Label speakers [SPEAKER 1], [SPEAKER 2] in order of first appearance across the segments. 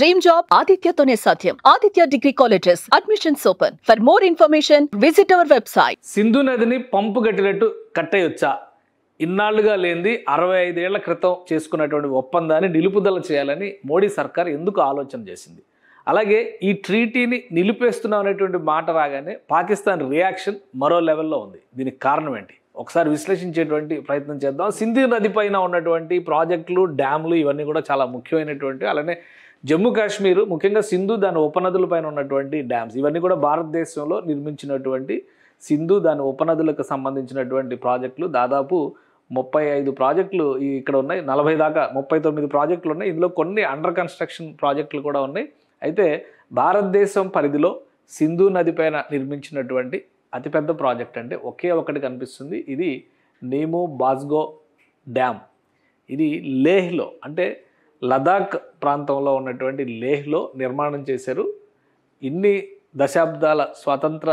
[SPEAKER 1] Dream job ఆదిత్యతోనే సాధ్యం. Aditya degree colleges admissions open. For more information visit our website.
[SPEAKER 2] Sindhu నదిని పంపు కట్టినట్టు కట్టేయొచ్చా? ఇన్నాళ్లుగా లేనిది 65 ఏళ్ల క్రితం చేసుకున్నటువంటి ఒప్పందాన్ని నిలుపుదల చేయాలని మోడీ సర్కార్ ఎందుకు ఆలోచన చేసింది? అలాగే ఈ ట్రీటీని నిలిపేస్తున్నాం అనేటువంటి మాట రాగానే పాకిస్తాన్ రియాక్షన్ మరో లెవెల్లో ఉంది. దీనికి కారణం ఏంటి? ఒకసారి విశ్లేషించేటువంటి ప్రయత్నం చేద్దాం. సింధు నది పైన ఉన్నటువంటి ప్రాజెక్టులు, డ్యాములు ఇవన్నీ కూడా చాలా ముఖ్యమైనటువంటి, అలానే జమ్మూ కాశ్మీర్ ముఖ్యంగా సింధు దాని ఉపనదుల పైన ఉన్నటువంటి డ్యామ్స్ ఇవన్నీ కూడా భారతదేశంలో నిర్మించినటువంటి సింధు దాని ఉపనదులకు సంబంధించినటువంటి ప్రాజెక్టులు దాదాపు 35 ప్రాజెక్టులు ఇక్కడ ఉన్నాయి. 40 దాకా 39 ప్రాజెక్టులు ఉన్నాయి. ఇందులో కొన్ని అండర్ కన్స్ట్రక్షన్ ప్రాజెక్టులు కూడా ఉన్నాయి. అయితే భారతదేశం పరిధిలో సింధు నది పైన నిర్మించినటువంటి అతిపెద్ద ప్రాజెక్ట్ అంటే ఒకే ఒకటి కనిపిస్తుంది. ఇది నీము బాజ్గో డ్యామ్. ఇది లేహ్లో అంటే లదాఖ్ ప్రాంతంలో ఉన్నటువంటి లేహ్లో నిర్మాణం చేశారు. ఇన్ని దశాబ్దాల స్వతంత్ర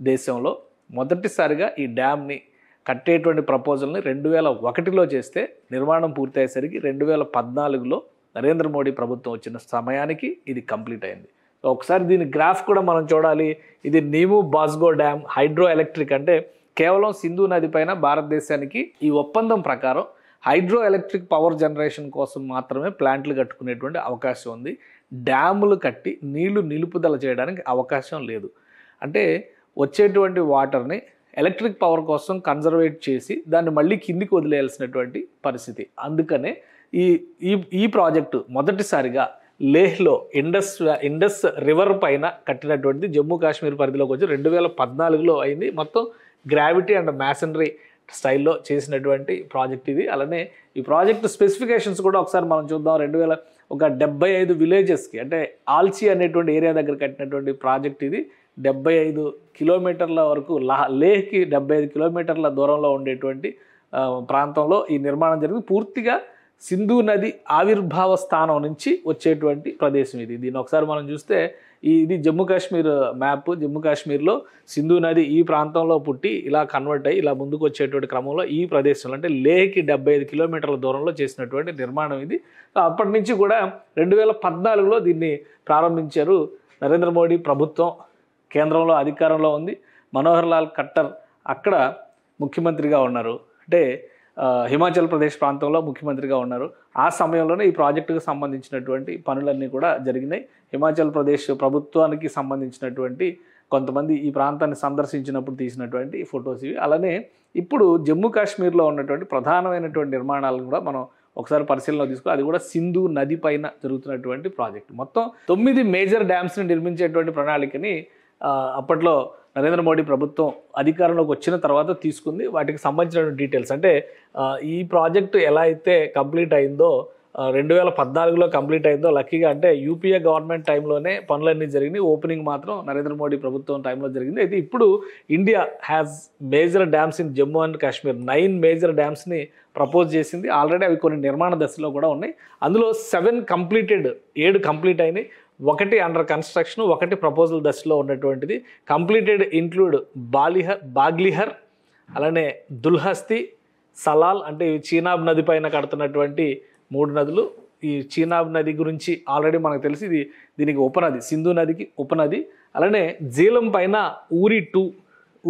[SPEAKER 2] దేశంలో మొదటిసారిగా ఈ డ్యామ్ని కట్టేటువంటి ప్రపోజల్ని 2001లో చేస్తే నిర్మాణం పూర్తయ్యేసరికి 2014లో నరేంద్ర మోడీ ప్రభుత్వం వచ్చిన సమయానికి ఇది కంప్లీట్ అయింది. సో ఒకసారి దీని గ్రాఫ్ కూడా మనం చూడాలి. ఇది నీము బాజ్గో డ్యామ్ హైడ్రో ఎలక్ట్రిక్, అంటే కేవలం సింధు నది పైన భారతదేశానికి ఈ ఒప్పందం ప్రకారం హైడ్రో ఎలక్ట్రిక్ పవర్ జనరేషన్ కోసం మాత్రమే ప్లాంట్లు కట్టుకునేటువంటి అవకాశం ఉంది. డ్యాములు కట్టి నీళ్లు నిలుపుదల చేయడానికి అవకాశం లేదు. అంటే వచ్చేటువంటి వాటర్ని ఎలక్ట్రిక్ పవర్ కోసం కన్జర్వేట్ చేసి దాన్ని మళ్ళీ కిందికి వదిలేయాల్సినటువంటి పరిస్థితి. అందుకనే ఈ ప్రాజెక్టు మొదటిసారిగా లేహ్లో ఇండస్ రివర్ పైన కట్టినటువంటిది జమ్మూ కాశ్మీర్ పరిధిలోకి వచ్చి 2014లో అయింది. మొత్తం గ్రావిటీ అండ్ మ్యాసనరీ స్టైల్లో చేసినటువంటి ప్రాజెక్ట్ ఇది. అలానే ఈ ప్రాజెక్ట్ స్పెసిఫికేషన్స్ కూడా ఒకసారి మనం చూద్దాం. 75 విలేజెస్కి, అంటే ఆల్చి అనేటువంటి ఏరియా దగ్గర కట్టినటువంటి ప్రాజెక్ట్ ఇది. 75 కిలోమీటర్ల వరకు లేహ్కి 75 కిలోమీటర్ల దూరంలో ఉండేటువంటి ప్రాంతంలో ఈ నిర్మాణం జరిగింది. పూర్తిగా సింధు నది ఆవిర్భావ స్థానం నుంచి వచ్చేటువంటి ప్రదేశం ఇది. దీన్ని ఒకసారి మనం చూస్తే ఇది జమ్మూ కాశ్మీర్ మ్యాప్. జమ్మూ కాశ్మీర్లో సింధు నది ఈ ప్రాంతంలో పుట్టి ఇలా కన్వర్ట్ అయ్యి ఇలా ముందుకు వచ్చేటువంటి క్రమంలో ఈ ప్రదేశంలో అంటే లేహ్కి 75 కిలోమీటర్ల దూరంలో చేసినటువంటి నిర్మాణం ఇది. అప్పటి నుంచి కూడా 2014లో దీన్ని ప్రారంభించారు. నరేంద్ర మోడీ ప్రభుత్వం కేంద్రంలో అధికారంలో ఉంది. మనోహర్ లాల్ ఖట్టర్ అక్కడ ముఖ్యమంత్రిగా ఉన్నారు. అంటే హిమాచల్ ప్రదేశ్ ప్రాంతంలో ముఖ్యమంత్రిగా ఉన్నారు. ఆ సమయంలోనే ఈ ప్రాజెక్టుకు సంబంధించినటువంటి పనులన్నీ కూడా జరిగినాయి. హిమాచల్ ప్రదేశ్ ప్రభుత్వానికి సంబంధించినటువంటి కొంతమంది ఈ ప్రాంతాన్ని సందర్శించినప్పుడు తీసినటువంటి ఫొటోస్ ఇవి. అలానే ఇప్పుడు జమ్మూ కాశ్మీర్లో ఉన్నటువంటి ప్రధానమైనటువంటి నిర్మాణాలను కూడా మనం ఒకసారి పరిశీలనలో తీసుకుని, అది కూడా సింధు నది పైన జరుగుతున్నటువంటి ప్రాజెక్టు. మొత్తం 9 మేజర్ డ్యామ్స్ని నిర్మించేటువంటి ప్రణాళికని అప్పట్లో నరేంద్ర మోడీ ప్రభుత్వం అధికారంలోకి వచ్చిన తర్వాత తీసుకుంది. వాటికి సంబంధించిన డీటెయిల్స్ అంటే ఈ ప్రాజెక్టు ఎలా అయితే కంప్లీట్ అయిందో 2014లో కంప్లీట్ అయిందో, లక్కీగా అంటే యూపీఏ గవర్నమెంట్ టైంలోనే పనులన్నీ జరిగినాయి. ఓపెనింగ్ మాత్రం నరేంద్ర మోడీ ప్రభుత్వం టైంలో జరిగింది. అయితే ఇప్పుడు India has major dams in Jammu and Kashmir. 9 major డ్యామ్స్ని ప్రపోజ్ చేసింది. ఆల్రెడీ అవి కొన్ని నిర్మాణ దశలో కూడా ఉన్నాయి. అందులో 7 కంప్లీట్ అయినాయి. 1 అండర్ కన్స్ట్రక్షన్, 1 ప్రపోజల్ దశలో ఉన్నటువంటిది. కంప్లీటెడ్ ఇంక్లూడ్ బాగ్లిహర్, అలానే దుల్హస్తి, సలాల్, అంటే చీనాబ్ నది పైన కడుతున్నటువంటి 3 నదులు. ఈ చీనాబ్ నది గురించి ఆల్రెడీ మనకు తెలిసి దీనికి ఉపనది, సింధు నదికి ఉపనది. అలానే జీలం పైన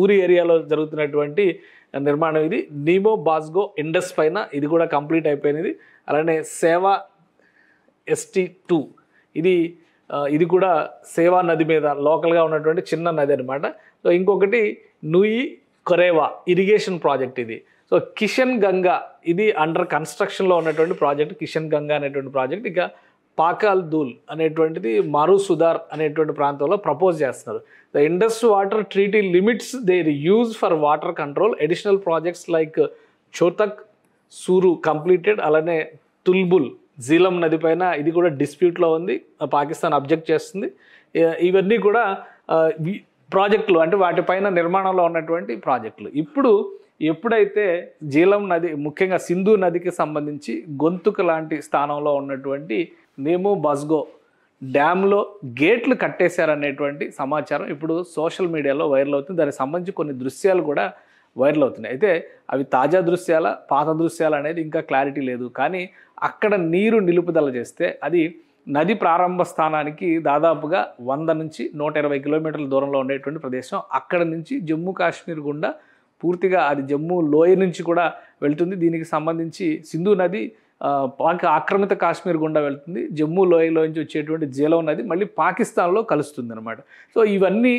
[SPEAKER 2] ఊరి ఏరియాలో జరుగుతున్నటువంటి నిర్మాణం ఇది. నీమో బాజ్గో ఇండస్ పైన ఇది కూడా కంప్లీట్ అయిపోయినది. అలానే సేవా ST2 ఇది కూడా సేవా నది మీద లోకల్గా ఉన్నటువంటి చిన్న నది అనమాట. సో ఇంకొకటి నుయి కొరేవా ఇరిగేషన్ ప్రాజెక్ట్ ఇది. సో కిషన్ గంగా ఇది అండర్ కన్స్ట్రక్షన్లో ఉన్నటువంటి ప్రాజెక్ట్, కిషన్ గంగా అనేటువంటి ప్రాజెక్ట్. ఇక పాకాల్ దూల్ అనేటువంటిది మారుసుదార్ అనేటువంటి ప్రాంతంలో ప్రపోజ్ చేస్తున్నారు. The Indus water treaty limits their use for water control. Additional projects like Chutak Suru completed. అలానే తుల్బుల్ జీలం నది పైన ఇది కూడా డిస్ప్యూట్లో ఉంది. పాకిస్తాన్ అబ్జెక్ట్ చేస్తుంది. ఇవన్నీ కూడా ప్రాజెక్టులు, అంటే వాటిపైన నిర్మాణంలో ఉన్నటువంటి ప్రాజెక్టులు. ఎప్పుడైతే జీలం నది, ముఖ్యంగా సింధు నదికి సంబంధించి గొంతుకు లాంటి స్థానంలో ఉన్నటువంటి నీము బాజ్గో డ్యామ్లో గేట్లు కట్టేశారనేటువంటి సమాచారం ఇప్పుడు సోషల్ మీడియాలో వైరల్ అవుతుంది. దానికి సంబంధించి కొన్ని దృశ్యాలు కూడా వైరల్ అవుతున్నాయి. అయితే అవి తాజా దృశ్యాల, పాత దృశ్యాలు అనేది ఇంకా క్లారిటీ లేదు. కానీ అక్కడ నీరు నిలుపుదల చేస్తే అది నది ప్రారంభ స్థానానికి దాదాపుగా 100 నుంచి 120 కిలోమీటర్ల దూరంలో ఉండేటువంటి ప్రదేశం. అక్కడ నుంచి జమ్మూ కాశ్మీర్ గుండా పూర్తిగా అది జమ్మూ లోయ నుంచి కూడా వెళ్తుంది. దీనికి సంబంధించి సింధు నది పాక్ ఆక్రమిత కాశ్మీర్ గుండా వెళ్తుంది. జమ్మూ లోయలో నుంచి వచ్చేటువంటి జీలం నది మళ్ళీ పాకిస్తాన్లో కలుస్తుంది అనమాట. సో ఇవన్నీ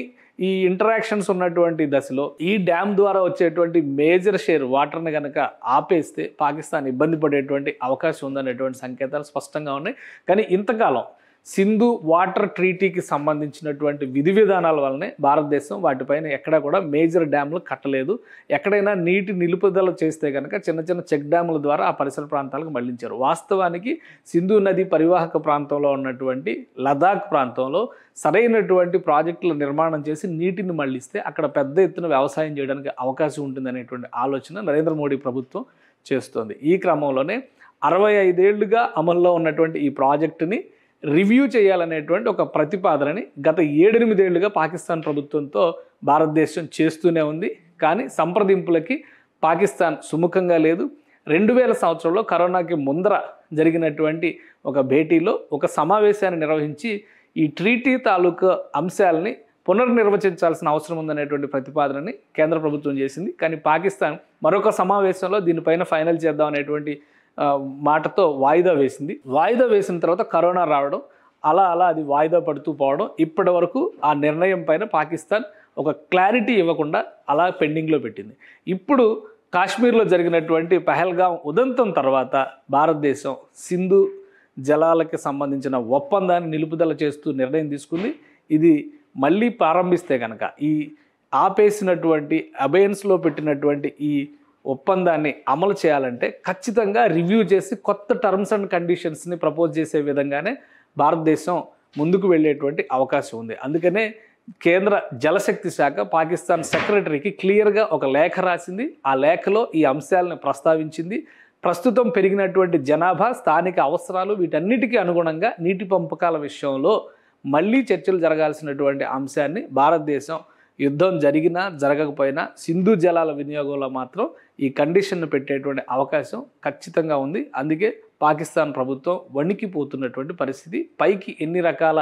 [SPEAKER 2] ఈ ఇంటరాక్షన్స్ ఉన్నటువంటి దశలో ఈ డ్యామ్ ద్వారా వచ్చేటువంటి మేజర్ షేర్ వాటర్ని కనుక ఆపేస్తే పాకిస్తాన్ ఇబ్బంది పడేటువంటి అవకాశం ఉందనేటువంటి సంకేతాలు స్పష్టంగా ఉన్నాయి. కానీ ఇంతకాలం సింధు వాటర్ ట్రీటీకి సంబంధించినటువంటి విధి విధానాల వల్లనే భారతదేశం వాటిపైన ఎక్కడా కూడా మేజర్ డ్యామ్లు కట్టలేదు. ఎక్కడైనా నీటి నిలుపుదల చేస్తే కనుక చిన్న చిన్న చెక్ డ్యాముల ద్వారా ఆ పరిసర ప్రాంతాలకు మళ్లించారు. వాస్తవానికి సింధు నది పరివాహక ప్రాంతంలో ఉన్నటువంటి లదాఖ్ ప్రాంతంలో సరైనటువంటి ప్రాజెక్టుల నిర్మాణం చేసి నీటిని మళ్లిస్తే అక్కడ పెద్ద ఎత్తున వ్యవసాయం చేయడానికి అవకాశం ఉంటుందనేటువంటి ఆలోచన నరేంద్ర మోడీ ప్రభుత్వం చేస్తోంది. ఈ క్రమంలోనే 65 ఏళ్లుగా అమల్లో ఉన్నటువంటి ఈ ప్రాజెక్టుని రివ్యూ చేయాలనేటువంటి ఒక ప్రతిపాదనని గత 7-8 ఏళ్లుగా పాకిస్తాన్ ప్రభుత్వంతో భారతదేశం చేస్తూనే ఉంది. కానీ సంప్రదింపులకి పాకిస్తాన్ సుముఖంగా లేదు. 2000 సంవత్సరంలో కరోనాకి ముందర జరిగినటువంటి ఒక భేటీలో ఒక సమావేశాన్ని నిర్వహించి ఈ ట్రీటీ తాలూకా అంశాలని పునర్నిర్వచించాల్సిన అవసరం ఉందనేటువంటి ప్రతిపాదనని కేంద్ర ప్రభుత్వం చేసింది. కానీ పాకిస్తాన్ మరొక సమావేశంలో దీనిపైన ఫైనల్ చేద్దాం అనేటువంటి మాటతో వాయిదా వేసింది. వాయిదా వేసిన తర్వాత కరోనా రావడం, అలా అది వాయిదా పడుతూ పోవడం, ఇప్పటి వరకు ఆ నిర్ణయం పైన పాకిస్తాన్ ఒక క్లారిటీ ఇవ్వకుండా అలా పెండింగ్లో పెట్టింది. ఇప్పుడు కాశ్మీర్లో జరిగినటువంటి పహల్గాం ఉదంతం తర్వాత భారతదేశం సింధు జలాలకి సంబంధించిన ఒప్పందాన్ని నిలుపుదల చేస్తూ నిర్ణయం తీసుకుంది. ఇది మళ్ళీ ప్రారంభిస్తే కనుక ఈ ఆపేసినటువంటి అబయన్స్లో పెట్టినటువంటి ఈ ఒప్పందాన్ని అమలు చేయాలంటే ఖచ్చితంగా రివ్యూ చేసి కొత్త టర్మ్స్ అండ్ కండిషన్స్ని ప్రపోజ్ చేసే విధంగానే భారతదేశం ముందుకు వెళ్ళేటువంటి అవకాశం ఉంది. అందుకనే కేంద్ర జలశక్తి శాఖ పాకిస్తాన్ సెక్రటరీకి క్లియర్గా ఒక లేఖ రాసింది. ఆ లేఖలో ఈ అంశాలను ప్రస్తావించింది. ప్రస్తుతం పెరిగినటువంటి జనాభా, స్థానిక అవసరాలు, వీటన్నిటికీ అనుగుణంగా నీటి పంపకాల విషయంలో మళ్ళీ చర్చలు జరగాల్సినటువంటి అంశాన్ని భారతదేశం యుద్ధం జరిగినా జరగకపోయినా సింధు జలాల వినియోగంలో మాత్రం ఈ కండిషన్ను పెట్టేటువంటి అవకాశం ఖచ్చితంగా ఉంది. అందుకే పాకిస్తాన్ ప్రభుత్వం వణికిపోతున్నటువంటి పరిస్థితి. పైకి ఎన్ని రకాల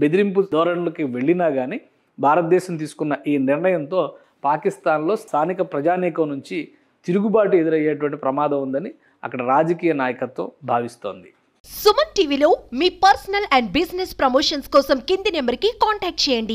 [SPEAKER 2] బెదిరింపు ధోరణులకి వెళ్ళినా కానీ భారతదేశం తీసుకున్న ఈ నిర్ణయంతో పాకిస్తాన్లో స్థానిక ప్రజానీకం నుంచి తిరుగుబాటు ఎదురయ్యేటువంటి ప్రమాదం ఉందని అక్కడ రాజకీయ నాయకత్వం భావిస్తోంది.
[SPEAKER 3] సుమన్ టీవీలో మీ పర్సనల్ అండ్ బిజినెస్ ప్రమోషన్స్ కోసం కింది నెంబర్కి కాంటాక్ట్ చేయండి.